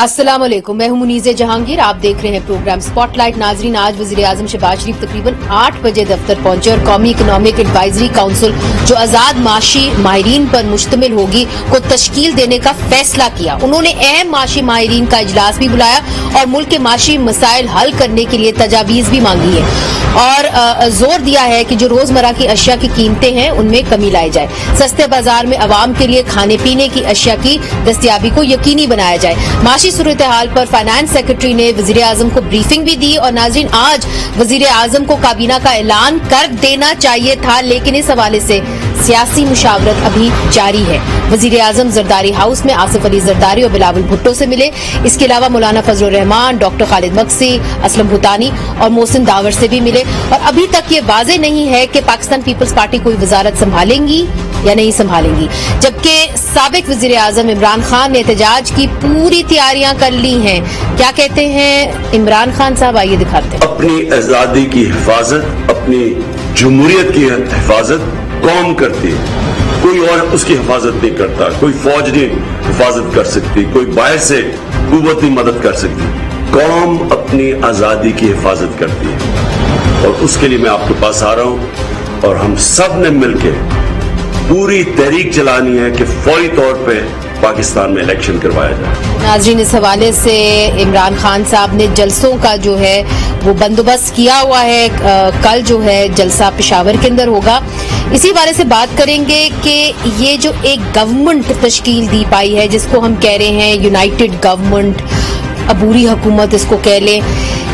अस्सलाम वालेकुम, मैं हूं मुनीज़े जहांगीर। आप देख रहे हैं प्रोग्राम स्पॉटलाइट। नाजरीन, आज वज़ीर आज़म शहबाज शरीफ तकरीबन 8 बजे दफ्तर पहुंचे और कौमी इकनॉमिक एडवाइजरी काउंसिल जो आज़ाद माशी माहिरीन पर मुश्तमिल होगी को तश्कील देने का फैसला किया। उन्होंने अहम माशी माहिरीन का इजलास भी बुलाया और मुल्क के माशी मसाइल हल करने के लिए तजावीज़ भी मांगी है और जोर दिया है कि जो रोजमर्रा की अशिया की कीमतें हैं उनमें कमी लाई जाए, सस्ते बाजार में अवाम के लिए खाने पीने की अशिया की दस्तयाबी को यकीनी बनाया जाए। माशी सूरत हाल पर फाइनेंस सेक्रेटरी ने वजीर आजम को ब्रीफिंग भी दी और नाजरीन, आज वजीर आजम को काबीना का ऐलान कर देना चाहिए था, लेकिन इस हवाले से सियासी मुशावरत अभी जारी है। वजीर आजम जरदारी हाउस में आसिफ अली जरदारी और बिलावल भुट्टो से मिले। इसके अलावा मौलाना फजलुर रहमान, डॉक्टर खालिद मक्सी, असलम भूतानी और मोहसिन दावर से भी मिले और अभी तक ये वाजे नहीं है कि पाकिस्तान पीपल्स पार्टी कोई वजारत संभालेंगी या नहीं संभालेंगी, जबकि साबिक वजीर आजम इमरान खान ने एहतजाज की पूरी तैयारियां कर ली हैं। क्या कहते हैं इमरान खान साहब, आइए दिखाते हैं। अपनी आजादी की हिफाजत, अपनी जमहूरियत की हिफाजत कौम करती है, कोई और उसकी हिफाजत नहीं करता। कोई फौज नहीं हिफाजत कर सकती, कोई बाहर से कुव्वत नहीं मदद कर सकती। कौम अपनी आजादी की हिफाजत करती है और उसके लिए मैं आपके पास आ रहा हूं और हम सब ने मिलकर पूरी तहरीक चलानी है कि फौरी तौर पे पाकिस्तान में इलेक्शन करवाया जाए। नाजरीन, इस हवाले से इमरान खान साहब ने जलसों का जो है वो बंदोबस्त किया हुआ है। कल जो है जलसा पेशावर के अंदर होगा। इसी बारे से बात करेंगे कि ये जो एक गवर्नमेंट तश्कील दी पाई है, जिसको हम कह रहे हैं यूनाइटेड गवर्नमेंट, अबूरी हुकूमत इसको कह लें,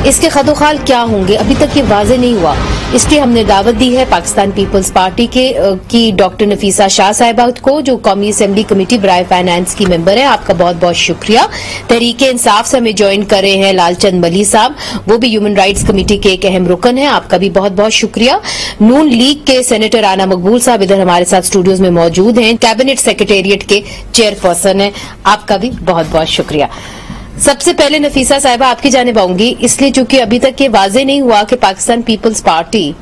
इसके खदोखाल क्या होंगे अभी तक ये वाज़ेह नहीं हुआ। इसकी हमने दावत दी है पाकिस्तान पीपल्स पार्टी की डॉक्टर नफीसा शाह साहिबा को, जो कौमी असेंबली कमेटी बराए फाइनेंस की मेंबर है। आपका बहुत बहुत शुक्रिया। तहरीक इंसाफ से हमें ज्वाइन कर रहे हैं लालचंद मली साहब, वो भी ह्यूमन राइट्स कमेटी के एक अहम रुकन है। आपका भी बहुत बहुत शुक्रिया। नून लीग के सेनेटर राना मकबूल साहब इधर हमारे साथ स्टूडियोज में मौजूद हैं, कैबिनेट सेक्रेटेरिएट के चेयरपर्सन है। आपका भी बहुत बहुत शुक्रिया। सबसे पहले नफीसा साहिबा आपकी जानिब आऊंगी, इसलिए चूंकि अभी तक ये वाजे नहीं हुआ कि पाकिस्तान पीपल्स पार्टी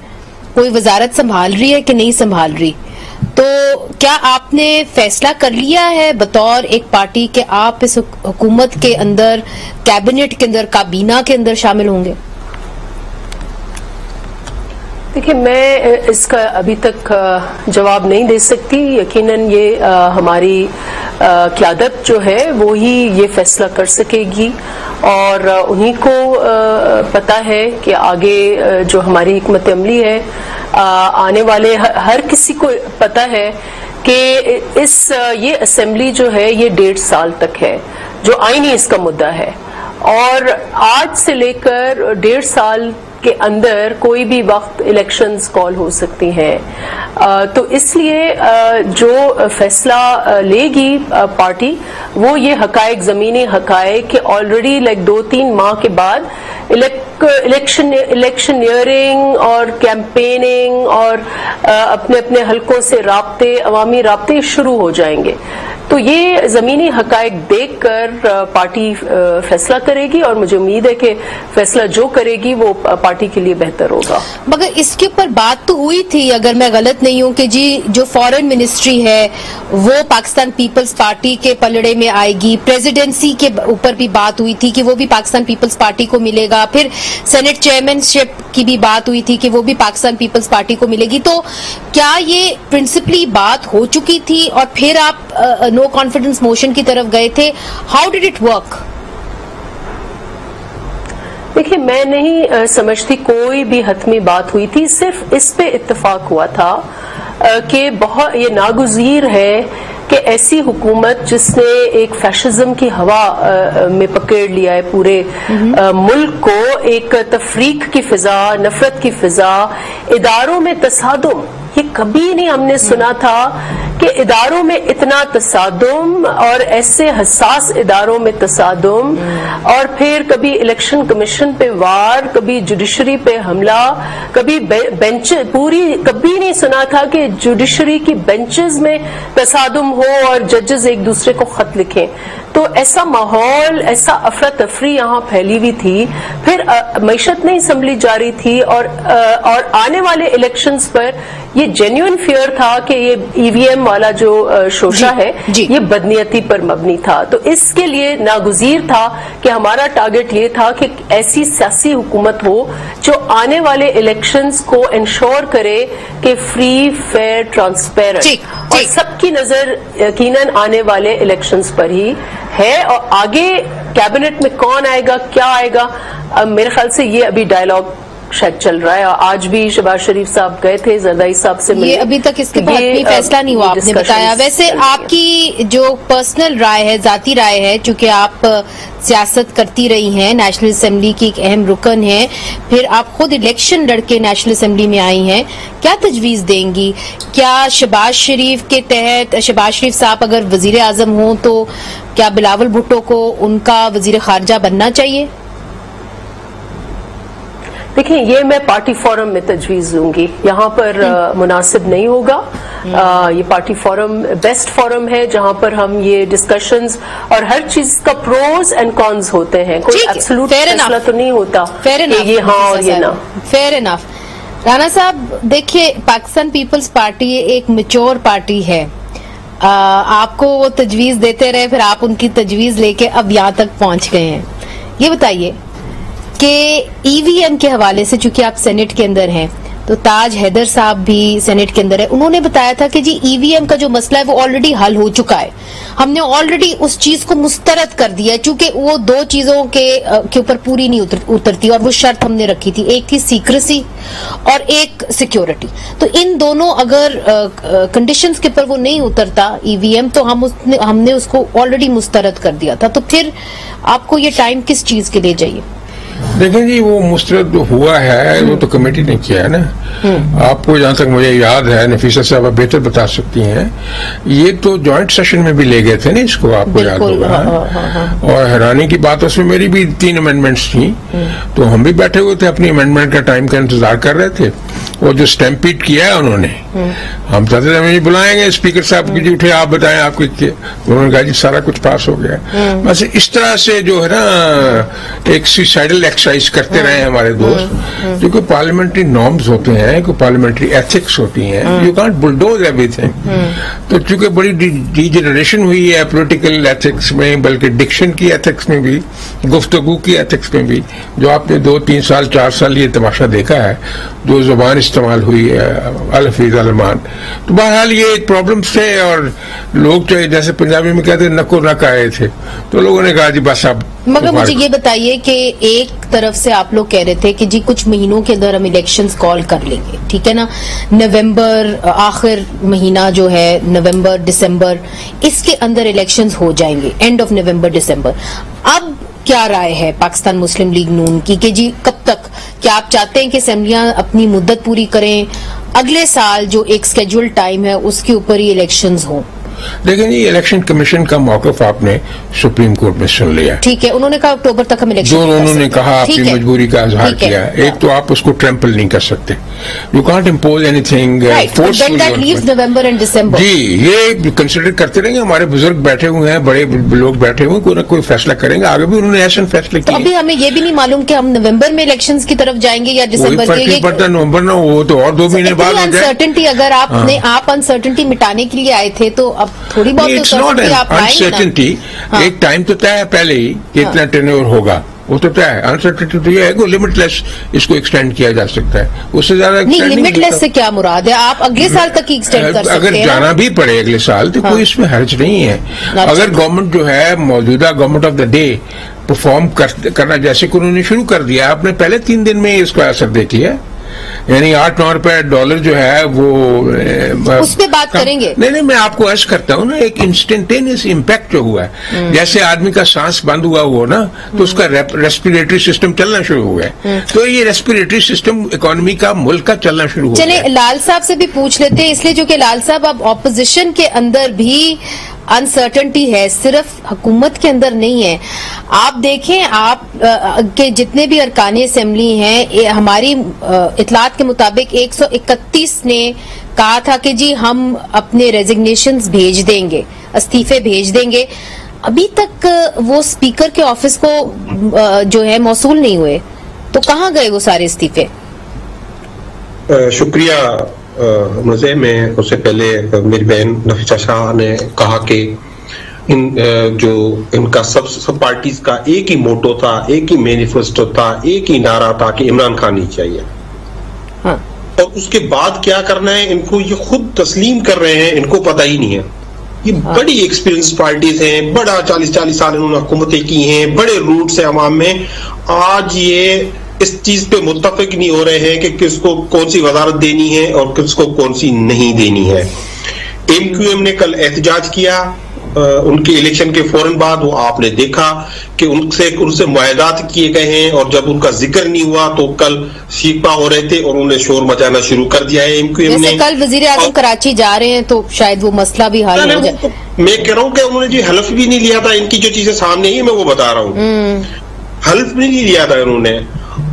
कोई वजारत संभाल रही है कि नहीं संभाल रही, तो क्या आपने फैसला कर लिया है बतौर एक पार्टी के आप इस हुकूमत के अंदर, कैबिनेट के अंदर, काबीना के अंदर शामिल होंगे? देखिए, मैं इसका अभी तक जवाब नहीं दे सकती। यकीनन ये हमारी क़यादत जो है वो ही ये फैसला कर सकेगी और उन्हीं को पता है कि आगे जो हमारी हिकमत अमली है, आने वाले हर किसी को पता है कि ये असेंबली जो है ये 1.5 साल तक है, जो आईनी इसका मुद्दा है और आज से लेकर 1.5 साल के अंदर कोई भी वक्त इलेक्शंस कॉल हो सकती हैं। तो इसलिए जो फैसला लेगी पार्टी वो ये हकायक, ज़मीनी हकायक कि ऑलरेडी 2-3 माह के बाद इलेक्शनियरिंग और कैंपेनिंग और अपने अपने हलकों से राब्ते, अवामी राब्ते शुरू हो जाएंगे। तो ये ज़मीनी हकायक देखकर पार्टी फैसला करेगी और मुझे उम्मीद है कि फैसला जो करेगी वो पार्टी के लिए बेहतर होगा। मगर इसके ऊपर बात तो हुई थी, अगर मैं गलत नहीं हूं, कि जी जो फॉरेन मिनिस्ट्री है वो पाकिस्तान पीपल्स पार्टी के पलड़े में आएगी। प्रेसिडेंसी के ऊपर भी बात हुई थी कि वो भी पाकिस्तान पीपल्स पार्टी को मिलेगा। फिर सेनेट चेयरमैनशिप की भी बात हुई थी कि वो भी पाकिस्तान पीपल्स पार्टी को मिलेगी। तो क्या ये प्रिंसिपली बात हो चुकी थी और फिर आप नो कॉन्फिडेंस मोशन की तरफ गए थे? How did it work? देखिए, मैं नहीं समझती कोई भी हतमी बात हुई थी। सिर्फ इस पे इत्तेफाक हुआ था कि बहुत ये नागुज़ीर है कि ऐसी हुकूमत जिसने एक फैशिज्म की हवा में पकड़ लिया है पूरे मुल्क को, एक तफरीक की फिजा, नफरत की फिजा, इदारों में तसादुम, ये कभी नहीं हमने सुना था कि इदारों में इतना तसादुम और ऐसे हसास इदारों में तसादुम, और फिर कभी इलेक्शन कमीशन पे वार, कभी जुडिशरी पे हमला, कभी बेंच पूरी, कभी नहीं सुना था कि जुडिशरी की बेंचेस में तसादुम हो और जजेस एक दूसरे को खत लिखें। تو ایسا ماحول, ایسا افراتفری یہاں پھیلی ہوئی تھی. پھر معیشت نہیں سنبھلی جا رہی تھی, اور آنے والے الیکشنز پر یہ جینیون فیئر تھا کہ یہ ای وی ایم والا جو شوشہ ہے یہ بدنیتی پر مبنی تھا. تو اس کے لیے ناگزیر تھا کہ ہمارا ٹارگٹ یہ تھا کہ ایسی سیاسی حکومت ہو جو آنے والے الیکشنز کو انشور کرے کہ فری, فیئر, ٹرانسپیرنٹ, اور سب کی نظر یقیناً آنے والے الیکشنز پر ہی ہے. اور آگے کیبنٹ میں کون آئے گا, کیا آئے گا, میرے خیال سے یہ ابھی ڈائلاگ شاید چل رہا ہے. آج بھی شہباز شریف صاحب گئے تھے زردائی صاحب سے ملے, یہ ابھی تک اس کے بعد کوئی فیصلہ نہیں ہوا, آپ نے بتایا. ویسے آپ کی جو پرسنل رائے ہے, ذاتی رائے ہے, چونکہ آپ سیاست کرتی رہی ہیں, نیشنل اسمبلی کی ایک اہم رکن ہیں, پھر آپ خود الیکشن لڑ کے نیشنل اسمبلی میں آئی ہیں, کیا تجویز دیں گی؟ کیا شہباز شریف کے تحت شہباز شریف صاحب اگر وزیر اعظم ہوں تو کیا بلاول بھٹو کو ان کا وزیر خارجہ بننا چاہیے؟ دیکھیں, یہ میں پارٹی فورم میں تجویز دوں گی, یہاں پر مناسب نہیں ہوگا. یہ پارٹی فورم بیسٹ فورم ہے جہاں پر ہم یہ ڈسکشنز اور ہر چیز کا پروز اینڈ کونز ہوتے ہیں. کوئی ایبسولوٹ فیصلہ تو نہیں ہوتا کہ یہ ہاں اور یہ نہ. Fair enough. رانا صاحب دیکھیے, پاکستان پیپلز پارٹی ایک میچور پارٹی ہے, آپ کو وہ تجویز دیتے رہے, پھر آپ ان کی تجویز لے کے اب یہاں تک پہنچ گئے ہیں. یہ بتائیے کہ ای وی ایم کے حوالے سے, چونکہ آپ سینٹ کے اندر ہیں, تو تاج حیدر صاحب بھی سینٹ کے اندر ہے, انہوں نے بتایا تھا کہ جی ای وی ایم کا جو مسئلہ ہے وہ آلریڈی حل ہو چکا ہے, ہم نے آلریڈی اس چیز کو مسترد کر دیا ہے, چونکہ وہ دو چیزوں کے اوپر پوری نہیں اترتی, اور وہ شرط ہم نے رکھی تھی, ایک تھی سیکریسی اور ایک سیکیورٹی. تو ان دونوں اگر کنڈیشنز کے اوپر وہ نہیں اترتا ای وی ایم, تو ہم نے اس کو آلریڈی مسترد کر دیا تھا. تو پھر آپ کو یہ ٹائم کس چیز کے لیے چاہیے؟ دیکھیں جی, وہ مسترد ہوا ہے وہ تو کمیٹی نے کیا ہے نا. آپ کو جہاں تک مجھے یاد ہے, نفیسہ صاحبہ بہتر بتا سکتی ہیں, یہ تو جوائنٹ سیشن میں بھی لے گئے تھے نا اس کو, آپ کو یاد ہوگا. اور حیرانی کی بات, اس میں میری بھی 3 امینڈمنٹس تھیں, تو ہم بھی بیٹھے ہوئے تھے اپنی امینڈمنٹ کا ٹائم کا انتظار کر رہے تھے. وہ جو اسٹیمپیڈ کیا ہے انہوں نے, ہم چاہتے تھے ہمیں بلائیں گے اسپیکر صاحب کی, اٹھے آپ بتائیں آپ کی, انہوں نے کہا جی سارا کچھ پاس ہو گیا. بس اس طرح سے جو ہے نا ایک سوسائڈل ایکسرسائز کرتے رہے ہیں ہمارے دوست, جو کہ پارلیمنٹری نارمز ہوتے ہیں, کوئی پارلیمنٹری ایتھکس ہوتی ہیں, you can't bulldoze every thing. تو چونکہ بڑی ڈی جنریشن ہوئی ہے پولیٹیکل ایتھکس میں, بلکہ ڈکشن کی ایتھکس میں بھی, گفتگو کی ایتھکس میں بھی, جو آپ نے 2-3 سال 4 سال یہ تماشا دیکھا ہے, جو زبان استعمال ہوئی ہے الفیظ علمان, تو بہرحال یہ ایک پرابلمس تھے. اور لوگ جیسے پنجابی میں کہتے ہیں نکو نک آئے تھے, تو لوگوں نے کہا جی بس اب. مگر مجھے یہ بتائیے کہ ایک طرف سے آپ لوگ کہہ رہے تھے کہ جی کچھ مہینوں کے اندر ہم الیکشنز کال کر لیں گے, ٹھیک ہے نا, نومبر آخر مہینہ جو ہے, نومبر دسمبر, اس کے اندر الیکشنز ہو جائیں گے, اینڈ آف نومبر دسمبر. اب کیا رائے ہے پاکستان مسلم لیگ نون کی کہ جی کب تک, کیا آپ چاہتے ہیں کہ اسمبلیاں اپنی مدت پوری کریں, اگلے سال جو ایک سکیجول ٹائم ہے اس کے اوپر ہی الیکشنز ہوں؟ دیکھیں جی, الیکشن کمیشن کا موقف آپ نے سپریم کورٹ میں سن لیا, ٹھیک ہے, انہوں نے کہا اکتوبر تک ہم الیکشن, انہوں نے کہا اپنی مجبوری کا اظہار کیا. ایک تو آپ اس کو ٹریمپل نہیں کر سکتے, you can't impose any thing November and دسمبر. جی, یہ کنسیڈر کرتے رہیں گے, ہمارے بزرگ بیٹھے ہوئے ہیں, بڑے لوگ بیٹھے ہوئے, کوئی نہ کوئی فیصلہ کریں گے. آگے بھی انہوں نے ایسے فیصلے کیے. ابھی ہمیں یہ بھی نہیں معلوم کہ ہم نومبر میں الیکشنز کی طرف جائیں گے یا دسمبر کے. پڑتا نومبر نہ ہو تو اور 2 مہینے بعد انسرٹنٹی, اگر آپ انسرٹنٹی مٹانے کے لیے آئے تھے تو اب تھوڑی بہت انسرٹنٹی, ایک ٹائم تو طے ہے پہلے ہی کہ اتنا ٹرن ہوگا, وہ تو طے ہے. انسرٹنٹی تو یہ ہے کہ لمٹ لیس اس کو ایکسٹینڈ کیا جا سکتا ہے, اس سے زیادہ نہیں. لمٹ لیس سے کیا مراد ہے؟ آپ اگلے سال تک ہی ایکسٹینڈ کر سکتے ہیں. اگر جانا بھی پڑے اگلے سال تو کوئی اس میں حرج نہیں ہے. اگر گورنمنٹ جو ہے موجودہ government of the day perform کرنا جیسے کہ انہوں نے شروع کر دیا, آپ نے پہلے 3 دن میں اس کا اثر دیکھ لیا, یعنی $8-9 جو ہے وہ اس پہ بات کریں گے. نہیں, میں آپ کو عرض کرتا ہوں نا, ایک انسٹنٹینیس امپیکٹ جو ہوا ہے, جیسے آدمی کا سانس بند ہوا ہو نا, تو اس کا ریسپیریٹری سسٹم چلنا شروع ہو گیا, تو یہ ریسپیریٹری سسٹم اکانومی کا, ملک کا چلنا شروع ہو گیا. چلیں لال صاحب سے بھی پوچھ لیتے ہیں, اس لیے جو کہ لال صاحب اب اپوزیشن کے اندر بھی انسرٹنٹی ہے, صرف حکومت کے اندر نہیں ہے. آپ دیکھیں, آپ کے جتنے بھی ارکان اسمبلی ہیں, ہماری اطلاعات کے مطابق 131 نے کہا تھا کہ جی ہم اپنے ریزگنیشنز بھیج دیں گے, استعفے بھیج دیں گے. अभी तक वो स्पीकर के ऑफिस को जो है मौसूल नहीं हुए, तो कहाँ गए वो सारे इस्तीफे? शुक्रिया मुझे, मैं उससे पहले मेरी बहन नफीसा शाह ने कहा कि इनका सब पार्टीज का एक ही मोटो था, एक ही मैनिफेस्टो था, एक ही नारा था कि इमरान खान नहीं चाहिए। हाँ। और उसके बाद क्या करना है इनको ये खुद तस्लीम कर रहे हैं, इनको पता ही नहीं है। ये बड़ी एक्सपीरियंस पार्टीज हैं, बड़ा 40 साल इन्होंने हुकूमतें की हैं, बड़े रूट्स हैं अवाम में। आज ये इस चीज पे मुत्तफिक नहीं हो रहे हैं कि किसको कौन सी वजारत देनी है और किसको कौन सी नहीं देनी है। MQM ने कल एहतजाज किया उनके इलेक्शन के फौरन बाद, वो आपने देखा कि उनसे मुआहदात किए गए हैं और जब उनका जिक्र नहीं हुआ तो कल शीपा हो रहे थे और उन्होंने शोर मचाना शुरू कर दिया है MQM ने। कल वजीर आजम कराची जा रहे हैं तो शायद वो मसला भी हल हो जाए। मैं कह रहा हूँ कि उन्होंने जो हल्फ भी नहीं लिया था, इनकी जो चीजें सामने ही मैं वो बता रहा हूँ, हल्फ भी नहीं लिया था उन्होंने।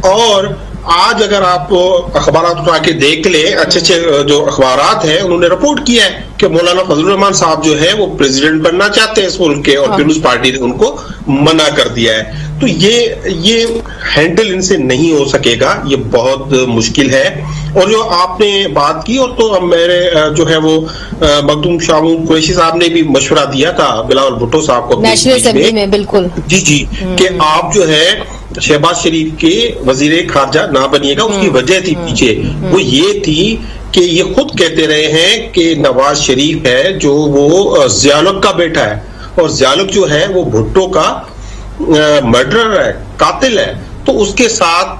और आज अगर आप अखबारात उठा के देख ले, अच्छे जो अखबारात हैं उन्होंने रिपोर्ट किया है कि मौलाना फजलुर रहमान साहब जो है वो प्रेसिडेंट बनना चाहते हैं इस मुल्क के, और पीपल्स पार्टी ने उनको मना कर दिया है। तो ये हैंडल इनसे नहीं हो सकेगा, ये बहुत मुश्किल है। और जो आपने बात की, और तो मेरे जो है वो मखदूम शाह कुरैशी साहब ने भी मशवरा दिया था बिलावल भुट्टो साहब को नेशनल असेंबली में, बिल्कुल जी कि आप जो है शहबाज शरीफ के वजीर खारजा ना बनिएगा। उसकी वजह थी पीछे, वो ये थी कि ये खुद कहते रहे हैं कि नवाज शरीफ है जो वो ज़ियाउल का बेटा है, और ज़ियाउल जो है वो भुट्टो का मर्डरर है, कातिल है। तो उसके साथ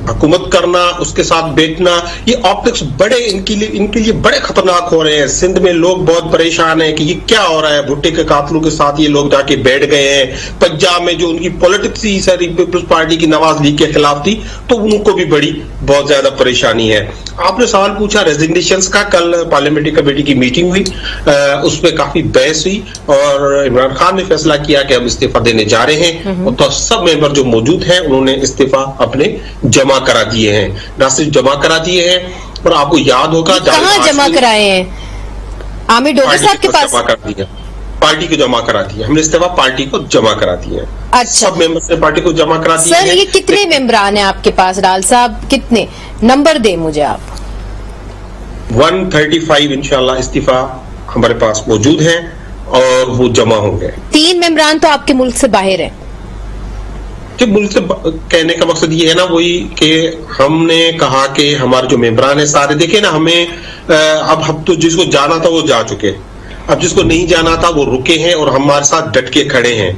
हुकूमत करना, उसके साथ बैठना, ये ऑप्टिक्स बड़े इनके लिए बड़े खतरनाक हो रहे हैं। सिंध में लोग बहुत परेशान हैं कि ये क्या हो रहा है, भुट्टे के कातलों के साथ ये लोग जाके बैठ गए हैं। पंजाब में जो उनकी पॉलिटिक्स ही सारी पीपल्स पार्टी की नवाज लीग के खिलाफ थी, तो उनको भी बहुत ज्यादा परेशानी है। आपने सवाल पूछा रेजिग्नेशंस का, कल पार्लियामेंट्री कमेटी की मीटिंग हुई, उसमें काफी बहस हुई और इमरान खान ने फैसला किया कि हम इस्तीफा देने जा रहे हैं। तो सब मेंबर जो मौजूद हैं उन्होंने इस्तीफा अपने जमा करा दिए हैं, ना सिर्फ जमा करा दिए हैं, और आपको याद होगा कहाँ जमा कराए हैं? आमिर डोगर साहब के पास जमा कर दिया, पार्टी को जमा करा दिया हमने, इस्तीफा पार्टी को जमा करा दिया। अच्छा, सब मेंबर्स ने पार्टी को जमा करा दिया। सर ये कितने मेंबरान हैं आपके पास? डाल साहब कितने, नंबर दे मुझे आप। 135 इंशाल्लाह इस्तीफा हमारे पास मौजूद हैं और वो जमा होंगे। 3 मेंबरान तो आपके मुल्क से बाहर हैं। मुल्क से कहने का मकसद ये है ना, वही कि हमने कहा कि हमारे जो मेंबरान है सारे, देखे ना हमें अब हम तो जिसको जाना था वो जा चुके, अब जिसको नहीं जाना था वो रुके हैं और हमारे साथ डट के खड़े हैं।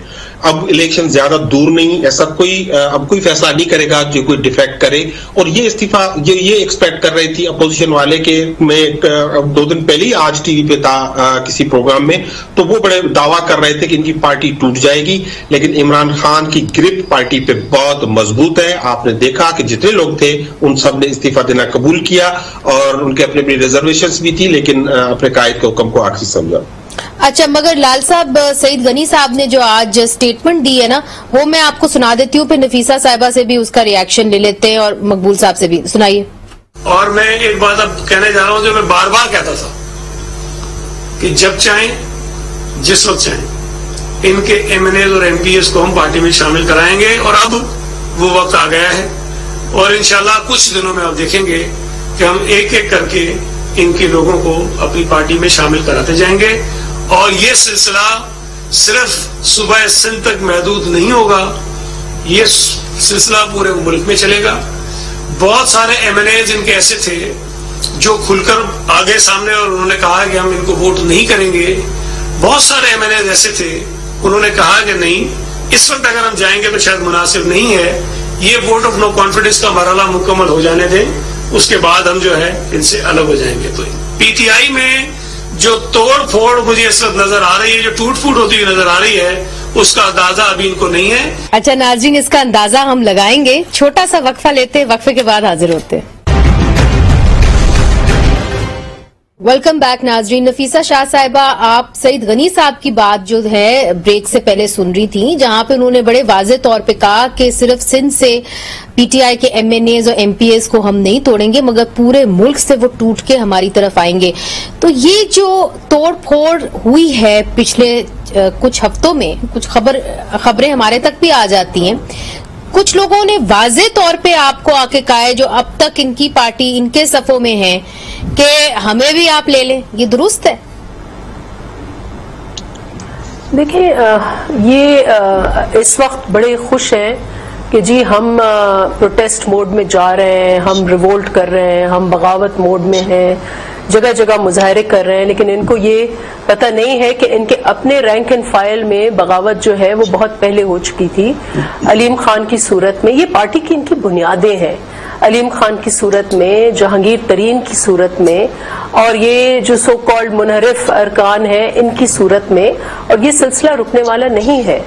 अब इलेक्शन ज्यादा दूर नहीं, ऐसा अब कोई फैसला नहीं करेगा जो कोई डिफेक्ट करे। और ये इस्तीफा ये एक्सपेक्ट कर रही थी अपोजिशन वाले के, मैं 2 दिन पहले ही आज टीवी पे था किसी प्रोग्राम में, तो वो बड़े दावा कर रहे थे कि इनकी पार्टी टूट जाएगी। लेकिन इमरान खान की ग्रिप पार्टी पे बहुत मजबूत है। आपने देखा कि जितने लोग थे उन सब ने इस्तीफा देना कबूल किया, और उनके अपने अपनी रिजर्वेशंस भी थी, लेकिन अपने कायद के हुक्म को आखिरी समझा। अच्छा, मगर लाल साहब, सईद गनी साहब ने जो आज स्टेटमेंट दी है ना, वो मैं आपको सुना देती हूँ, फिर नफीसा साहिबा से भी उसका रिएक्शन ले लेते हैं और मकबूल साहब से भी सुनाइए। और मैं एक बात अब कहने जा रहा हूँ जो मैं बार बार कहता था कि जब चाहें, जिस वक्त चाहें, इनके MNAs और MPs को हम पार्टी में शामिल कराएंगे। और अब वो वक्त आ गया है, और इंशाल्लाह कुछ दिनों में आप देखेंगे कि हम एक एक करके इनके लोगों को अपनी पार्टी में शामिल कराते जाएंगे। और ये सिलसिला सिर्फ सुबह सिंध तक महदूद नहीं होगा, ये सिलसिला पूरे मुल्क में चलेगा। बहुत सारे MNAs इनके ऐसे थे जो खुलकर आ गए सामने और उन्होंने कहा कि हम इनको वोट नहीं करेंगे। बहुत सारे MNAs ऐसे थे, उन्होंने कहा कि नहीं, इस वक्त अगर हम जाएंगे तो शायद मुनासिब नहीं है, ये वोट ऑफ नो कॉन्फिडेंस का मरहला मुकम्मल हो जाने दें, उसके बाद हम जो है इनसे अलग हो जाएंगे। तो PTI में जो तोड़ फोड़ मुझे इस वक्त नजर आ रही है, जो टूट फूट होती हुई नजर आ रही है, उसका अंदाजा अभी इनको नहीं है। अच्छा नाज़रीन, इसका अंदाजा हम लगाएंगे, छोटा सा वक्फा लेते हैं, वक्फे के बाद हाजिर होते हैं। वेलकम बैक नाजरीन। नफीसा शाह साहिबा, आप सईद गनी साहब की बात जो है ब्रेक से पहले सुन रही थी, जहां पे उन्होंने बड़े वाज़ेह तौर पे कहा कि सिर्फ सिंध से पीटीआई के एमएनएज और एमपीएस को हम नहीं तोड़ेंगे, मगर पूरे मुल्क से वो टूट के हमारी तरफ आएंगे। तो ये जो तोड़ फोड़ हुई है पिछले कुछ हफ्तों में, कुछ खबरें हमारे तक भी आ जाती हैं। कुछ लोगों ने वाज़ेह तौर पे आपको आके कहा है, जो अब तक इनकी पार्टी इनके सफों में है, कि हमें भी आप ले लें। ये दुरुस्त है? देखिए, ये इस वक्त बड़े खुश हैं कि जी हम प्रोटेस्ट मोड में जा रहे हैं, हम रिवोल्ट कर रहे हैं, हम बगावत मोड में हैं, जगह जगह मुजाहरे कर रहे हैं, लेकिन इनको ये पता नहीं है कि इनके अपने रैंक एंड फाइल में बगावत जो है वो बहुत पहले हो चुकी थी। अलीम खान की सूरत में, ये पार्टी की इनकी बुनियादें हैं, अलीम खान की सूरत में, जहांगीर तरीन की सूरत में, और ये जो सो कॉल्ड मुनहरिफ अरकान है इनकी सूरत में, और ये सिलसिला रुकने वाला नहीं है।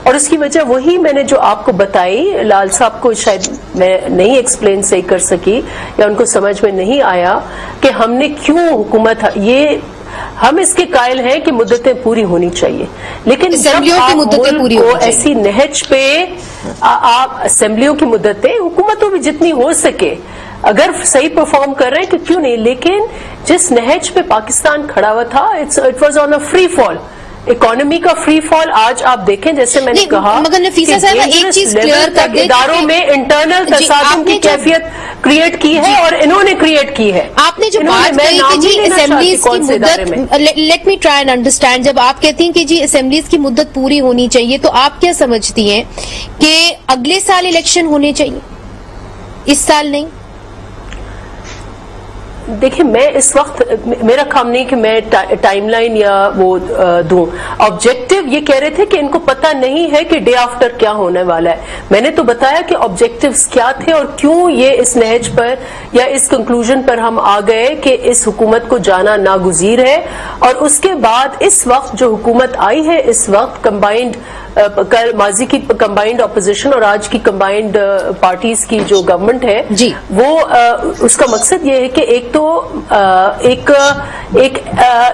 और इसकी वजह वही मैंने जो आपको बताई, लाल साहब को शायद मैं नहीं एक्सप्लेन सही कर सकी या उनको समझ में नहीं आया कि हमने क्यों हुकूमत, ये हम इसके कायल हैं कि मुद्दतें पूरी होनी चाहिए, लेकिन जब आप मुल्क को ऐसी नहज पे आप असेंबलियों की मुद्दतें, हुकूमतों भी जितनी हो सके अगर सही परफॉर्म कर रहे हैं कि क्यों नहीं, लेकिन जिस नहज पे पाकिस्तान खड़ा हुआ था, it was on a free fall, economy का फ्री फॉल। आज आप देखें, जैसे मैंने कहा, मगर नफीसा साहब एक चीज क्लियर कर दें, इदारों में इंटरनल तसादुम की कैफियत क्रिएट की है और इन्होंने क्रिएट की है। आपने जो बात कही कि जी असेंबलीज की मुद्दत, let me try and understand, जब आप कहती हैं कि जी असेंबलीज की मुद्दत पूरी होनी चाहिए, तो आप क्या समझती हैं कि अगले साल इलेक्शन होने चाहिए, इस साल नहीं? देखिए, मैं इस वक्त, मेरा काम नहीं कि मैं टाइमलाइन या वो दूं। ऑब्जेक्टिव ये कह रहे थे कि इनको पता नहीं है कि डे आफ्टर क्या होने वाला है। मैंने तो बताया कि ऑब्जेक्टिव्स क्या थे और क्यों ये इस नहज पर या इस कंक्लूजन पर हम आ गए कि इस हुकूमत को जाना नागुज़ीर है। और उसके बाद इस वक्त जो हुकूमत आई है, इस वक्त कंबाइंड, कल माजी की कंबाइंड अपोजिशन और आज की कंबाइंड पार्टीज की जो गवर्नमेंट है जी, वो उसका मकसद ये है कि एक तो एक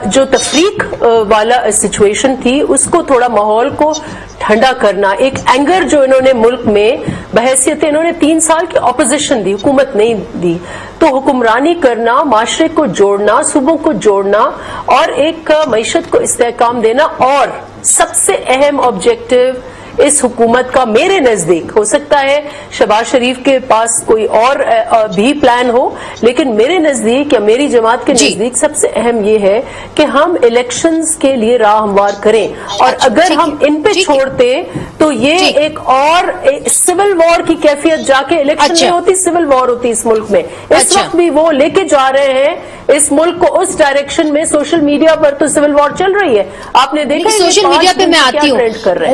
जो तफरीक वाला सिचुएशन थी उसको, थोड़ा माहौल को ठंडा करना, एक एंगर जो इन्होंने मुल्क में बहैसियत, इन्होंने 3 साल की अपोजिशन दी, हुकूमत नहीं दी, तो हुक्मरानी करना, माशरे को जोड़ना, सूबों को जोड़ना और एक मईशत को इस्तेहकाम देना। और सबसे अहम ऑब्जेक्टिव इस हुकूमत का मेरे नजदीक, हो सकता है शहबाज शरीफ के पास कोई और भी प्लान हो, लेकिन मेरे नजदीक या मेरी जमात के नजदीक सबसे अहम ये है कि हम इलेक्शंस के लिए राह हमवार करें। और अगर हम इन पे छोड़ते तो ये एक और सिविल वॉर की कैफियत, जाके इलेक्शन नहीं होती, सिविल वॉर होती इस मुल्क में। इस वक्त भी वो लेके जा रहे हैं इस मुल्क को उस डायरेक्शन में। सोशल मीडिया पर तो सिविल वॉर चल रही है, आपने देखा। सोशल मीडिया पे मैं आती हूँ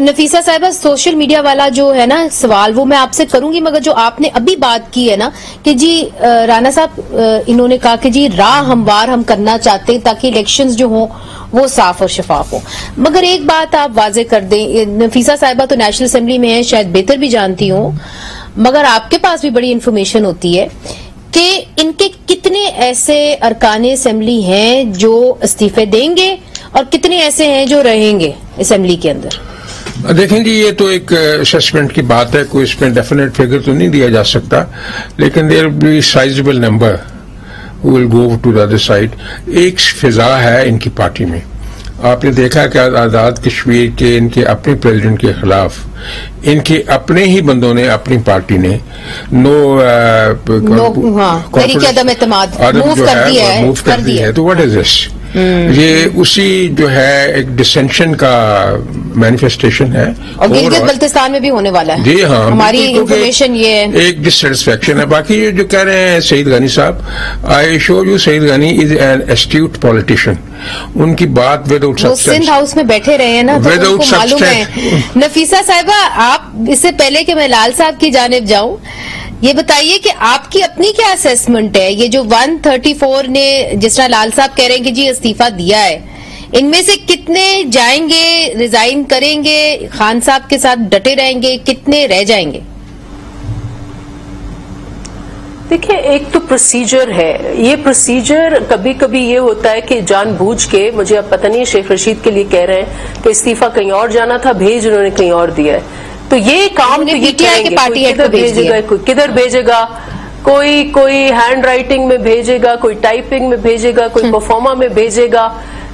नफीसा साहिबा, सोशल मीडिया वाला जो है ना सवाल, वो मैं आपसे करूंगी, मगर जो आपने अभी बात की है ना कि जी राना साहब इन्होंने कहा कि जी राह हमवार हम करना चाहते हैं ताकि इलेक्शंस जो हों वो साफ और शफाफ हो। मगर एक बात आप वाजे कर दें, नफीसा साहिबा तो नेशनल असेंबली में है, शायद बेहतर भी जानती हो, मगर आपके पास भी बड़ी इंफॉर्मेशन होती है कि इनके कितने ऐसे अरकान असेंबली हैं जो इस्तीफे देंगे और कितने ऐसे हैं जो रहेंगे असेंबली के अंदर। देखें जी, ये तो एक असेसमेंट की बात है, कोई इसमें डेफिनेट फिगर तो नहीं दिया जा सकता, लेकिन there be sizeable number will go to the other side. एक फिजा है इनकी पार्टी में, आपने देखा कि आजाद कश्मीर के इनके अपने प्रेसिडेंट के खिलाफ इनके अपने ही बंदों ने, अपनी पार्टी ने मूव कर दिया है। तो व्हाट इज दिस? ये उसी जो है एक डिसेंशन का मैनिफेस्टेशन है, और गिलगित बल्तिस्तान में भी होने वाला है। जी हाँ, हमारी इंफॉर्मेशन ये है, एक डिससेटिस्फेक्शन है। बाकी ये जो कह रहे हैं सईद गनी साहब, I show you Saeed Ghani is an astute politician. उनकी बात विदाउट सब्सटेंस, सिंध हाउस में बैठे रहे हैं ना, तो उनको मालूम है। नफीसा साहिबा, आप इससे पहले कि मैं लाल साहब की जानिब जाऊं, ये बताइए कि आपकी अपनी क्या असेसमेंट है? ये जो 134 ने, जिस तरह लाल साहब कह रहे हैं कि जी इस्तीफा दिया है, इनमें से कितने जाएंगे, रिजाइन करेंगे, खान साहब के साथ डटे रहेंगे, कितने रह जाएंगे? देखिए, एक तो प्रोसीजर है, ये प्रोसीजर कभी कभी ये होता है कि जानबूझ के, मुझे अब पता नहीं शेख रशीद के लिए कह रहे हैं कि इस्तीफा कहीं और जाना था, भेज उन्होंने कहीं और दिया है, तो ये काम तो ये करेंगे, कोई किधर भेजेगा, कोई किधर भेजेगा, कोई हैंड राइटिंग में भेजेगा, कोई टाइपिंग में भेजेगा, कोई परफॉर्मा में भेजेगा,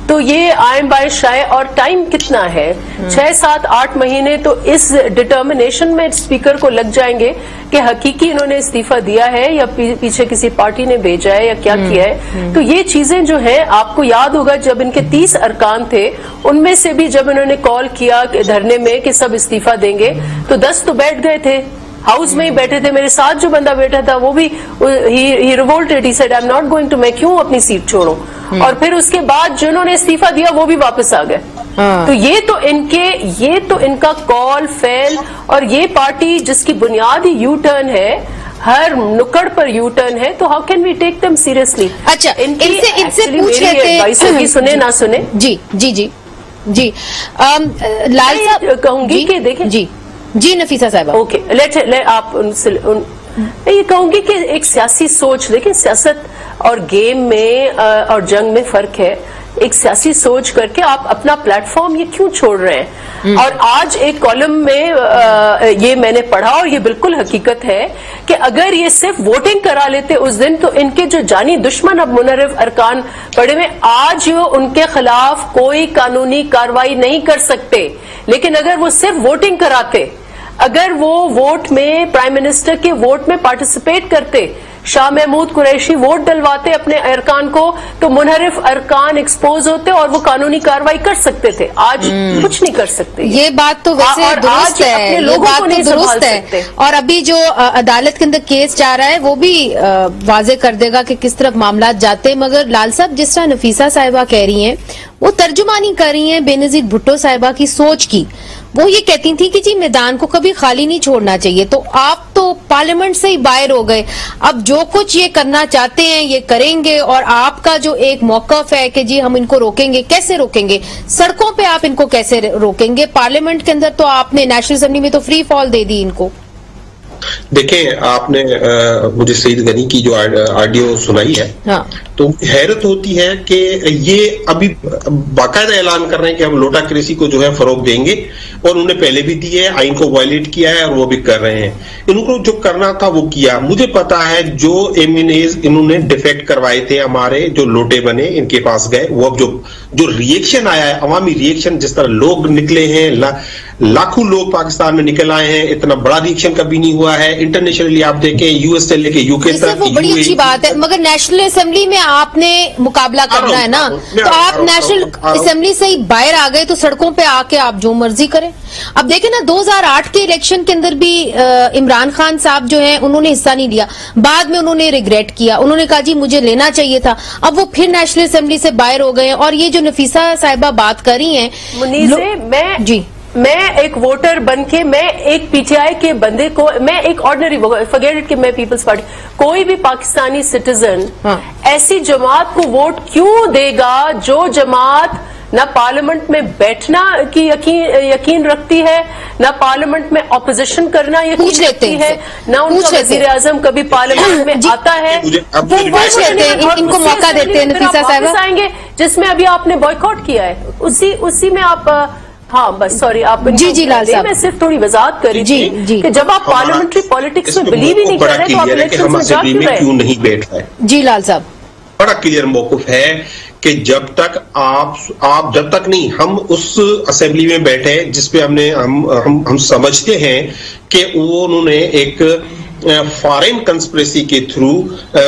तो ये आयम बाय शाय, और टाइम कितना है, 6, 7, 8 महीने, तो इस डिटर्मिनेशन में स्पीकर को लग जाएंगे कि हकीकी इन्होंने इस्तीफा दिया है या पीछे किसी पार्टी ने भेजा है या क्या किया है। तो ये चीजें जो हैं, आपको याद होगा जब इनके 30 अरकान थे, उनमें से भी जब इन्होंने कॉल किया धरने में कि सब इस्तीफा देंगे, तो 10 तो बैठ गए थे, हाउस में ही बैठे थे। मेरे साथ जो बंदा बैठा था वो भी ही revolted, he said I am not going to, मैं क्यों अपनी सीट छोड़ूं। और फिर उसके बाद जिन्होंने इस्तीफा दिया वो भी वापस आ गए। तो ये तो इनका कॉल फेल, और ये पार्टी जिसकी बुनियादी यू टर्न है, हर नुक्कड़ पर यू टर्न है, तो how can we take them seriously. अच्छा, इनसे पूछ लेते हैं, सुने ना सुने। जी जी जी जी, लाल साहब कहूंगी कि देखें जी नफीसा साहब, ओके, आप ये कहूंगी कि एक सियासी सोच, देखिए सियासत और गेम में और जंग में फर्क है। एक सियासी सोच करके आप अपना प्लेटफॉर्म ये क्यों छोड़ रहे हैं। और आज एक कॉलम में ये मैंने पढ़ा, और ये बिल्कुल हकीकत है कि अगर ये सिर्फ वोटिंग करा लेते उस दिन, तो इनके जो जानी दुश्मन अब मुनर्रिफ अरकान पड़े में, आज वो उनके खिलाफ कोई कानूनी कार्रवाई नहीं कर सकते। लेकिन अगर वो सिर्फ वोटिंग कराते, अगर वो वोट में, प्राइम मिनिस्टर के वोट में पार्टिसिपेट करते, शाह महमूद कुरैशी वोट डलवाते अपने अरकान को, तो मुनहरिफ अरकान एक्सपोज होते और वो कानूनी कार्रवाई कर सकते थे। आज कुछ नहीं कर सकते। ये बात तो वैसे दुरुस्त है, ये बात तो दुरुस्त है। और अभी जो अदालत के अंदर केस जा रहा है वो भी वाजे कर देगा कि किस तरफ मामला जाते हैं। मगर लाल साहब, जिस तरह नफीसा साहिबा कह रही हैं, वो तर्जुमानी कर रही हैं बेनजीर भुट्टो साहिबा की सोच की। वो ये कहती थी कि जी मैदान को कभी खाली नहीं छोड़ना चाहिए, तो आप तो पार्लियामेंट से ही बाहर हो गए, अब जो कुछ ये करना चाहते हैं ये करेंगे, और आपका जो एक मौकफ है कि जी हम इनको रोकेंगे, कैसे रोकेंगे? सड़कों पे आप इनको कैसे रोकेंगे? पार्लियामेंट के अंदर तो आपने नेशनल असेंबली में तो फ्री फॉल दे दी इनको। देखें, आपने मुझे सईद गनी की जो ऑडियो सुनाई है, हाँ। तो हैरत होती है कि ये अभी बाकायदा ऐलान कर रहे हैं कि हम लोटाक्रेसी को जो है फरोग देंगे, और उन्होंने पहले भी दिए है, आइन को वायलेट किया है, और वो भी कर रहे हैं। इनको जो करना था वो किया। मुझे पता है जो एमएनएज इन्होंने डिफेक्ट करवाए थे, हमारे जो लोटे बने इनके पास गए, वो अब जो रिएक्शन आया है, अवामी रिएक्शन, जिस तरह लोग निकले हैं, लाखों लोग पाकिस्तान में निकल आए हैं, इतना बड़ा रिएक्शन कभी नहीं हुआ है। इंटरनेशनली आप देखें, यूएस से लेके यूके तक, वो बड़ी अच्छी बात है। मगर नेशनल असेंबली में आपने मुकाबला करना है ना, तो आप नेशनल असेंबली से ही बाहर आ गए, तो सड़कों पे आके आप जो मर्जी करें। अब देखें ना, 2008 के इलेक्शन के अंदर भी इमरान खान साहब जो है उन्होंने हिस्सा नहीं लिया, बाद में उन्होंने रिग्रेट किया, उन्होंने कहा जी मुझे लेना चाहिए था। अब वो फिर नेशनल असेंबली से बाहर हो गए। और ये जो नफीसा साहिबा बात कर रही हैं, मैं एक वोटर बनके, मैं एक पीटीआई के बंदे को, मैं एक ऑर्डिनरी, फॉरगेट इट कि मैं पीपल्स पार्टी, कोई भी पाकिस्तानी सिटीजन ऐसी जमात को वोट क्यों देगा जो जमात ना पार्लियामेंट में बैठना की यकीन रखती है, ना पार्लियामेंट में ऑपोजिशन करना यकीन रखती है, ना उनका वजीर आजम कभी पार्लियामेंट में आता है। इनको मौका देते हैं नफीसा साहिबा, आएंगे जिसमें अभी आपने बॉयकॉट किया है, उसी में आप, हाँ बस सॉरी, आप जी लाल साहब, मैं सिर्फ थोड़ी वजाहत कर रही थी कि जब आप पार्लियामेंट्री पॉलिटिक्स में बिलीव ही नहीं कर रहे, तो आप इलेक्शन में जा क्यों नहीं बैठ रहे? जी लाल साहब, बड़ा क्लियर मौक़िफ़ है कि जब तक आप जब तक नहीं, हम उस असेंबली में बैठे जिसपे हम समझते हैं कि उन्होंने एक फॉरेन कंस्पिरेसी के थ्रू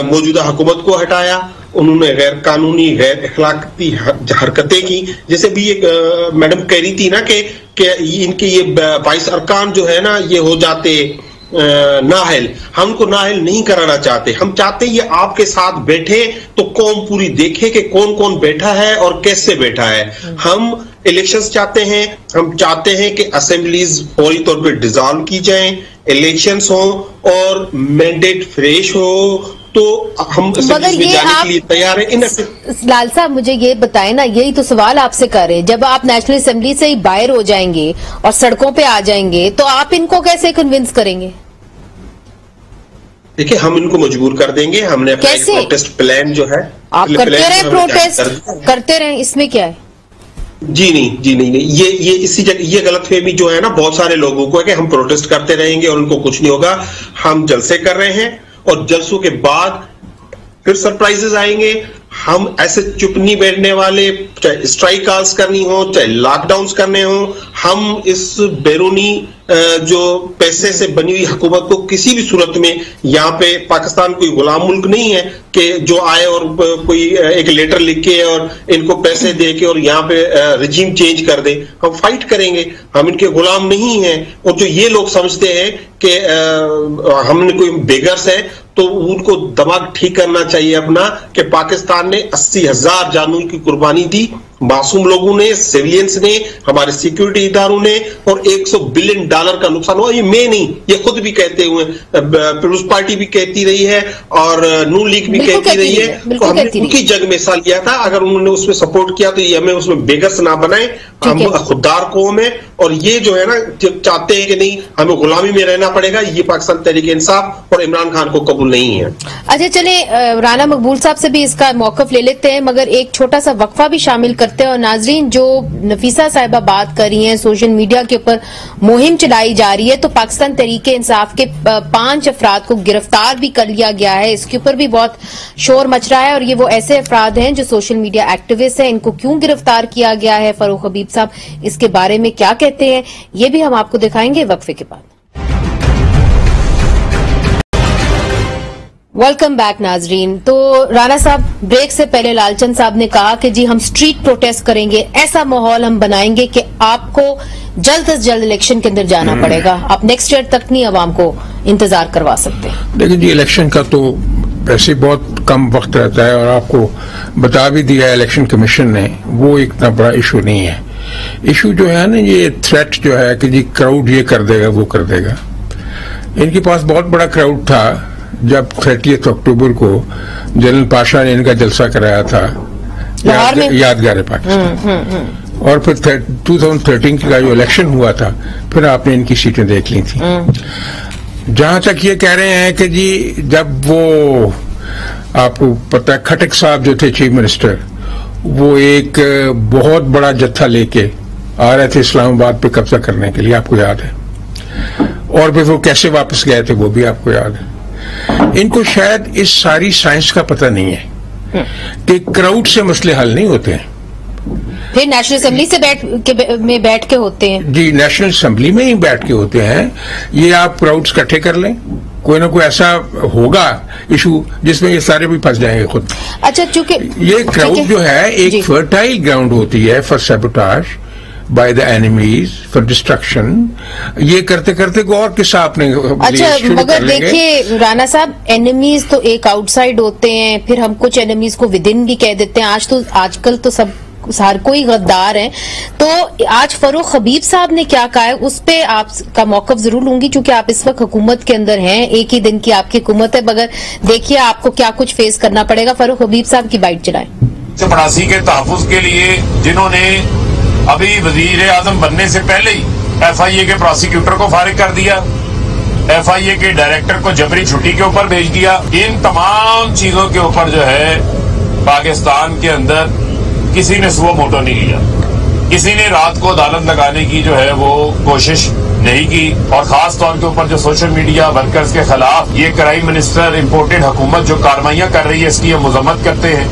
मौजूदा हुकूमत को हटाया, उन्होंने गैर कानूनी, गैर अखलाकी हरकतें की। जैसे भी एक मैडम कह रही थी ना कि इनके ये 22 अरकान जो है ना, ये हो जाते नाहल। हम उनको नाहल नहीं कराना चाहते, हम चाहते ये आपके साथ बैठे तो कौम पूरी देखे कि कौन कौन बैठा है और कैसे बैठा है। हम इलेक्शंस चाहते हैं, हम चाहते हैं कि असेंबलीज फौरी तौर पर डिसॉल्व की जाएं, इलेक्शंस हो और मैंडेट फ्रेश हो, तो हम मगर ये जाने आप के लिए तैयार हैं। लाल साहब मुझे ये बताएं ना, यही तो सवाल आपसे कर रहे हैं, जब आप नेशनल असेंबली से ही बाहर हो जाएंगे और सड़कों पे आ जाएंगे, तो आप इनको कैसे कन्विंस करेंगे? دیکھیے ہم ان کو مجبور کر دیں گے. ہم نے اپنا ایک پروٹیسٹ پلان جو ہے آپ کرتے رہے, پروٹیسٹ کرتے رہے, اس میں کیا ہے؟ جی نہیں, یہ اسی جگہ یہ غلط فہمی جو ہے نا بہت سارے لوگوں کو ہے کہ ہم پروٹیسٹ کرتے رہیں گے اور ان کو کچھ نہیں ہوگا. ہم جلسے کر رہے ہیں اور جلسوں کے بعد پھر سرپرائزز آئیں گے. ہم ایسے چپ نہیں بیٹھنے والے, چاہے اسٹرائک کالز کرنی ہو, چاہے لاک ڈاؤنز کرنے ہوں. ہم اس بیرونی جو پیسے سے بنی ہوئی حکومت کو کسی بھی صورت میں, یہاں پہ پاکستان کوئی غلام ملک نہیں ہے کہ جو آئے اور کوئی ایک لیٹر لکھ کے اور ان کو پیسے دے کے اور یہاں پہ رجیم چینج کر دے. ہم فائٹ کریں گے, ہم ان کے غلام نہیں ہیں. اور جو یہ لوگ سمجھتے ہیں کہ ہم نے کوئی بیگرس ہے, تو ان کو دماغ ٹھیک کرنا چاہیے اپنا کہ پاکستان نے 80,000 جانوں کی قربانی دی, معصوم لوگوں نے, سیویلینز نے, ہمارے سیکیورٹی اداروں نے, اور $100 بلین کا نقصان ہوا. یہ میں نہیں, یہ خود بھی کہتے ہوئے, پیپلز پارٹی بھی کہتی رہی ہے اور نون لیگ بھی کہتی رہی ہے. تو ہم نے ان کی جنگ میں حصہ لیا تھا. اگر انہوں نے اس میں سپورٹ کیا تو یہ ہمیں اس میں بیگرس نہ بنائیں. ہم خوددار قوم ہے اور یہ جو ہے نا چاہتے ہیں کہ نہیں ہمیں غلامی میں رہنا پڑے گا, یہ پاکستان تحریک انصاف اور عمران خان کو قبول نہیں ہے. اچھا چلیں رانا مقبول صاحب سے بھی اس کا موقف لے لیتے ہیں, مگر ایک چھوٹا سا وقفہ بھی شامل کرتے ہیں. اور ناظرین, جو نفیسہ صاحبہ بات کر رہی ہیں سوشل میڈیا کے اوپر مہم چلائی جا رہی ہے, تو پاکستان تحریک انصاف کے 5 افراد کو گرفتار بھی کر لیا گیا ہے. اس کے اوپر بھی بہت شور مچ رہا ہے, اور یہ وہ ایسے افراد ہیں جو سوشل میڈیا ایکٹیوسٹ ہیں. ان کو کیوں گرفتار کیا گیا ہے, فاروق حبیب صاحب اس کے بارے میں کیا کہتے ہیں, یہ بھی ہم آپ کو دکھائیں گے وقفے کے بعد. ویلکم بیک ناظرین. تو رانا صاحب, بریک سے پہلے لال چند صاحب نے کہا کہ جی ہم سٹریٹ پروٹیسٹ کریں گے, ایسا ماحول ہم بنائیں گے کہ آپ کو جلد از جلد الیکشن کے اندر جانا پڑے گا, آپ نیکسٹ ایئر تک نہیں عوام کو انتظار کروا سکتے. لیکن جی الیکشن کا تو ویسے بہت کم وقت رہتا ہے, اور آپ کو بتا بھی دیا ہے الیکشن کمیشن نے, وہ اتنا بڑا ایشو نہیں ہے. ایشو جو ہے نا یہ تھریٹ جو ہے کہ جی کراؤڈ یہ کر دے گا وہ کر دے گا. ان کے پاس بہت بڑا کراؤڈ تھا جب 30 اکتوبر کو جنرل پاشا نے ان کا جلسہ کرایا تھا یادگار پاکستان, اور پھر 2013 کا جو الیکشن ہوا تھا پھر آپ نے ان کی سیٹیں دیکھ لی تھیں. جہاں تک یہ کہہ رہے ہیں کہ جی جب وہ آپ کو پتہ ہے کھٹک صاحب جو تھے چیف منسٹر, وہ ایک بہت بڑا جتھا لے کے آ رہے تھے اسلام آباد پہ قبضہ کرنے کے لیے, آپ کو یاد ہے, اور پھر وہ کیسے واپس گئے تھے وہ بھی آپ کو یاد ہے. ان کو شاید اس ساری سائنس کا پتہ نہیں ہے کہ کراؤڈ سے مسئلے حل نہیں ہوتے ہیں, پھر نیشنل اسمبلی میں بیٹھ کے ہوتے ہیں. جی نیشنل اسمبلی میں ہی بیٹھ کے ہوتے ہیں. یہ آپ کراؤڈز اکٹھے کر لیں, کوئی نہ کوئی ایسا ہوگا ایشو جس میں یہ سارے بھی پھنس جائیں گے خود. اچھا, چونکہ یہ کراؤڈ جو ہے ایک فرٹائل گراؤنڈ ہوتی ہے for sabotage by the enemies, for destruction. یہ کرتے کرتے کو اور قصہ آپ نے. اچھا, مگر دیکھیے رانا صاحب, اینیمیز تو ایک آؤٹ سائڈ ہوتے ہیں, پھر ہم کچھ اینیمیز کو ود ان بھی کہہ دیتے ہیں. آج کل تو ہر کوئی غدار ہے. تو آج فاروق حبیب صاحب نے کیا کہا ہے اس پہ آپ کا موقف ضرور لوں گی, چونکہ آپ اس وقت حکومت کے اندر ہیں, ایک ہی دن کی آپ کی حکومت ہے, مگر دیکھیے آپ کو کیا کچھ فیس کرنا پڑے گا. فاروق حبیب صاحب کی بائٹ چلائیں. چپڑاسی کے تحفظ کے لیے جنہوں نے ابھی وزیر اعظم بننے سے پہلے ہی ایف آئی اے کے پروسیکیوٹر کو فارغ کر دیا, ایف آئی اے کے ڈائریکٹر کو جبری چھٹی کے اوپر بھیج دیا, ان تمام چیزوں کے اوپر جو ہے پاکستان کے اندر کسی نے سو موٹو نہیں لیا, کسی نے رات کو عدالت لگانے کی جو ہے وہ کوشش نہیں کی. اور خاص طور کے اوپر جو سوشل میڈیا ورکرز کے خلاف یہ کرائم منسٹر امپورٹڈ حکومت جو کارروائیاں کر رہی ہے اس کی ہم مذمت کرتے ہیں.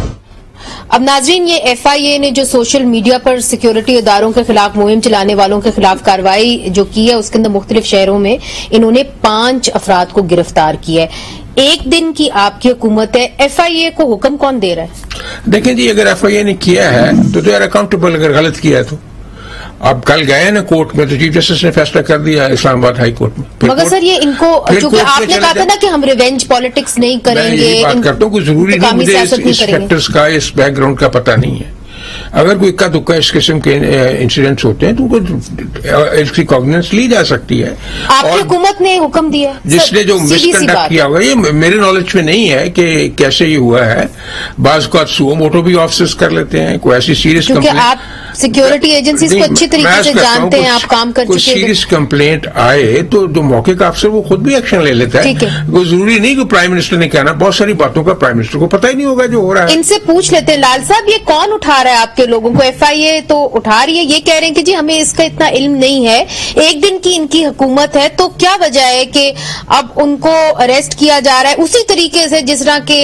اب ناظرین, یہ ایف آئی اے نے جو سوشل میڈیا پر سیکیورٹی اداروں کے خلاف مہم چلانے والوں کے خلاف کارروائی جو کی ہے, اس کے اندر مختلف شہروں میں انہوں نے 5 افراد کو گرفتار کیا ہے. ایک دن کی آپ کی حکومت ہے, ایف آئی اے کو حکم کون دے رہا ہے؟ دیکھیں جی, اگر ایف آئی اے نے کیا ہے تو دے آر اکاؤنٹیبل. اگر غلط کیا ہے تو اب کل گئے نا کورٹ میں, تو چیف جسٹس نے فیصلہ کر دیا اسلام آباد ہائی کورٹ میں. مگر سر یہ ان کو, چونکہ آپ نے کہا تھا نا کہ ہم ریونج پالیٹکس نہیں کریں گے, میں بات کرتا ہوں کوئی ضروری نہیں مجھے اس فیکٹرز کا, اس بیک گراؤنڈ کا پتہ نہیں ہے. اگر کوئی اکا دکا اس قسم کے انسیڈنٹس ہوتے ہیں تو اس کی کوگنیزنس لی جا سکتی ہے. آپ کی حکومت نے حکم دیا جس نے جو مس کنڈکٹ کیا ہوگا, یہ میرے نالج میں نہیں ہے کہ کیسے یہ ہوا ہے. بعض کو سو موٹو بھی آفیسرز کر لیتے ہیں, کوئی ایسی سیریس کمپلین. सिक्योरिटी एजेंसीज को अच्छी तरीके से जानते हैं, आप काम कर चुके हैं। सीरियस कंप्लेंट आए तो जो मौके का अफसर वो खुद भी एक्शन ले लेता है। वो जरूरी नहीं कि प्राइम मिनिस्टर ने कहना, बहुत सारी बातों का प्राइम मिनिस्टर को पता ही नहीं होगा जो हो रहा है। इनसे पूछ लेते हैं, लाल साहब ये कौन उठा रहा है आपके लोगों को? FIA तो उठा रही है, ये कह रहे हैं कि जी हमें इसका इतना इल्म नहीं है, एक दिन की इनकी हुकूमत है, तो क्या वजह है कि अब उनको अरेस्ट किया जा रहा है उसी तरीके से जिस तरह के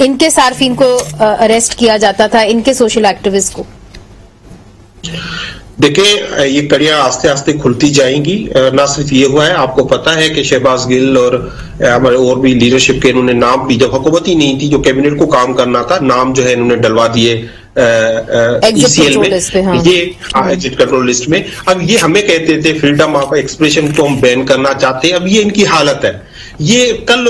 इनके सार्फिन को अरेस्ट किया जाता था, इनके सोशल एक्टिविस्ट को? देखिए, ये कड़ियां आस्ते आस्ते खुलती जाएंगी। ना सिर्फ ये हुआ है, आपको पता है कि शहबाज गिल और हमारे और भी लीडरशिप के इन्होंने नाम भी, जब हुकूमत ही नहीं थी, जो कैबिनेट को काम करना था, नाम जो है इन्होंने डलवा दिए ECL में, ये एग्जिट कंट्रोल लिस्ट में। अब ये हमें कहते थे फ्रीडम ऑफ एक्सप्रेशन को हम बैन करना चाहते हैं, अब ये इनकी हालत है। ये कल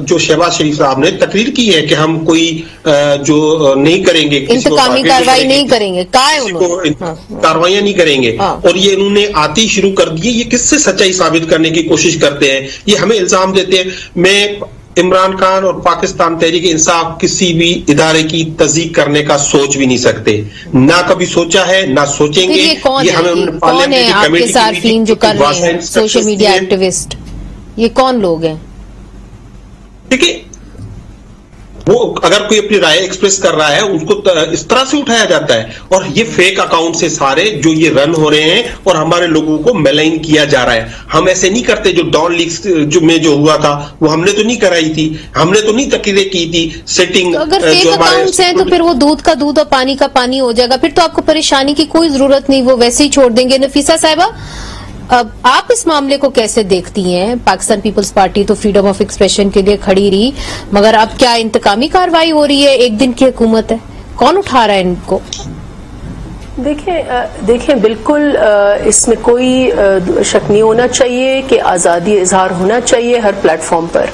जो शहबाज शरीफ साहब ने तकरीर की है कि हम कोई जो नहीं करेंगे, इंतकामी कार्रवाई नहीं करेंगे, कार्रवाइयां नहीं करेंगे, और ये इन्होंने आती शुरू कर दी। ये किससे सच्चाई साबित करने की कोशिश करते हैं? ये हमें इल्जाम देते हैं। मैं इमरान खान और पाकिस्तान तहरीक इंसाफ किसी भी इदारे की तस्दीक करने का सोच भी नहीं सकते, ना कभी सोचा है, ना सोचेंगे। ये हमें पार्लियामेंट्री कमेटी सार्फिन जो कर रहे हैं, सोशल मीडिया एक्टिविस्ट, ये कौन लोग हैं? देखिए, वो अगर कोई अपनी राय एक्सप्रेस कर रहा है उसको इस तरह से उठाया जाता है, और ये फेक अकाउंट से सारे जो ये रन हो रहे हैं और हमारे लोगों को मेलाइन किया जा रहा है। हम ऐसे नहीं करते। जो डॉन लीक्स जो में जो हुआ था वो हमने तो नहीं कराई थी, हमने तो नहीं तकरीरें की थी सेटिंग। तो अगर फेक अकाउंट्स हैं तो फिर वो दूध का दूध और पानी का पानी हो जाएगा, फिर तो आपको परेशानी की कोई जरूरत नहीं, वो वैसे ही छोड़ देंगे। नफीसा साहिबा, अब आप इस मामले को कैसे देखती हैं? पाकिस्तान पीपल्स पार्टी तो फ्रीडम ऑफ एक्सप्रेशन के लिए खड़ी रही, मगर अब क्या इंतकामी कार्रवाई हो रही है? एक दिन की हुकूमत है, कौन उठा रहा है इनको? देखिए बिल्कुल इसमें कोई शक नहीं होना चाहिए कि आज़ादी इजहार होना चाहिए हर प्लेटफॉर्म पर,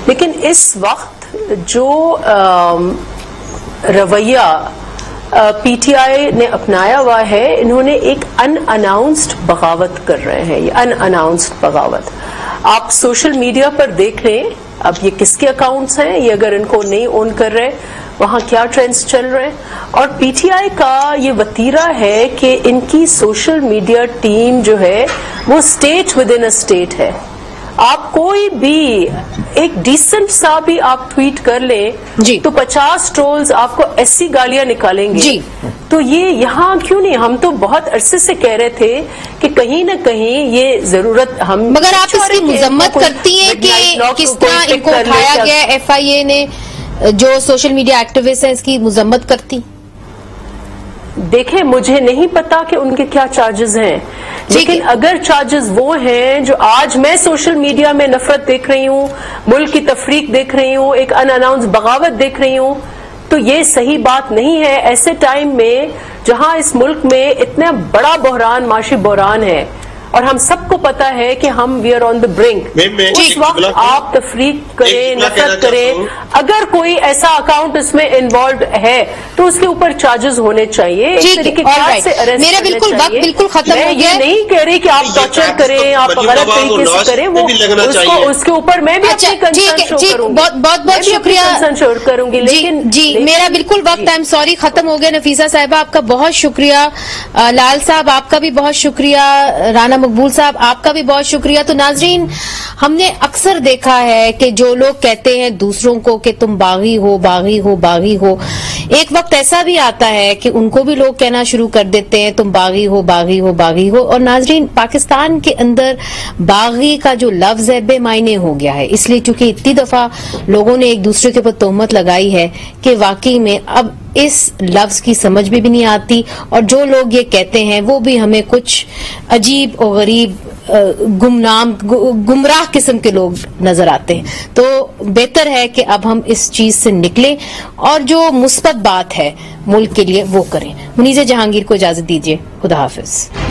लेकिन इस वक्त जो रवैया PTI ने अपनाया हुआ है, इन्होंने एक अनअनाउंस्ड बगावत कर रहे हैं। ये अनअनाउंस्ड बगावत आप सोशल मीडिया पर देख लें। अब ये किसके अकाउंट्स हैं, ये अगर इनको नहीं ओन कर रहे, वहां क्या ट्रेंड्स चल रहे हैं। और PTI का ये वतीरा है कि इनकी सोशल मीडिया टीम जो है वो state with in a state है। आप कोई भी एक डिसेंट सा भी आप ट्वीट कर लें तो 50 ट्रोल्स आपको ऐसी गालियां निकालेंगे जी। तो ये यहाँ क्यों नहीं? हम तो बहुत अरसे से कह रहे थे कि कहीं न कहीं ये जरूरत हम, मगर आप इसकी मजम्मत करती हैं कि किस तरह इनको उठाया गया? FIA ने जो सोशल मीडिया एक्टिविस्ट हैं इसकी मजम्मत करती? देखें, मुझे नहीं पता कि उनके क्या चार्जेस हैं, लेकिन अगर चार्जेस वो हैं जो आज मैं सोशल मीडिया में नफरत देख रही हूँ, मुल्क की तफरीक देख रही हूँ, एक अनअनाउंस बगावत देख रही हूँ, तो ये सही बात नहीं है। ऐसे टाइम में जहां इस मुल्क में इतना बड़ा बहरान, माशी बहरान है, और हम सबको पता है कि हम we are on the brink, उस वक्त आप तफरीक करें, नफरत करें। अगर कोई ऐसा अकाउंट इसमें इन्वॉल्व है तो उसके ऊपर चार्जेस होने चाहिए, इस तरीके से अरेस्ट मेरा बिल्कुल वक्त बिल्कुल खत्म हो गया। ये नहीं कह रही कि आप टॉर्चर करें, आप गलत तरीके से करें, वो उसके ऊपर मैं भी अपनी कंसर्न शो करूंगी, बहुत शुक्रिया कंसर्न शो करूंगी। लेकिन जी मेरा बिल्कुल वक्त, आई एम सॉरी, खत्म हो गया। नफीसा साहिबा आपका बहुत शुक्रिया, लाल साहब आपका भी बहुत शुक्रिया, राना मकबूल साहब आपका भी बहुत शुक्रिया। तो नाजरीन, हमने अक्सर देखा है कि जो लोग कहते हैं दूसरों को कि तुम बागी हो, बागी हो, बागी हो, एक वक्त ऐसा भी आता है कि उनको भी लोग कहना शुरू कर देते हैं तुम बागी हो, बागी हो, बागी हो। और नाजरीन, पाकिस्तान के अंदर बागी का जो लफ्ज है बेमायने हो गया है, इसलिए क्योंकि इतनी दफा लोगों ने एक दूसरे के ऊपर तोहमत लगाई है कि वाकई में अब इस लफ्ज की समझ में भी नहीं आती, और जो लोग ये कहते हैं वो भी हमें कुछ अजीब और गरीब गुमराह किस्म के लोग नजर आते हैं। तो बेहतर है कि अब हम इस चीज से निकलें और जो मुस्बत बात है मुल्क के लिए वो करें। मुनीज़ा जहांगीर को इजाजत दीजिए, खुदा हाफिज।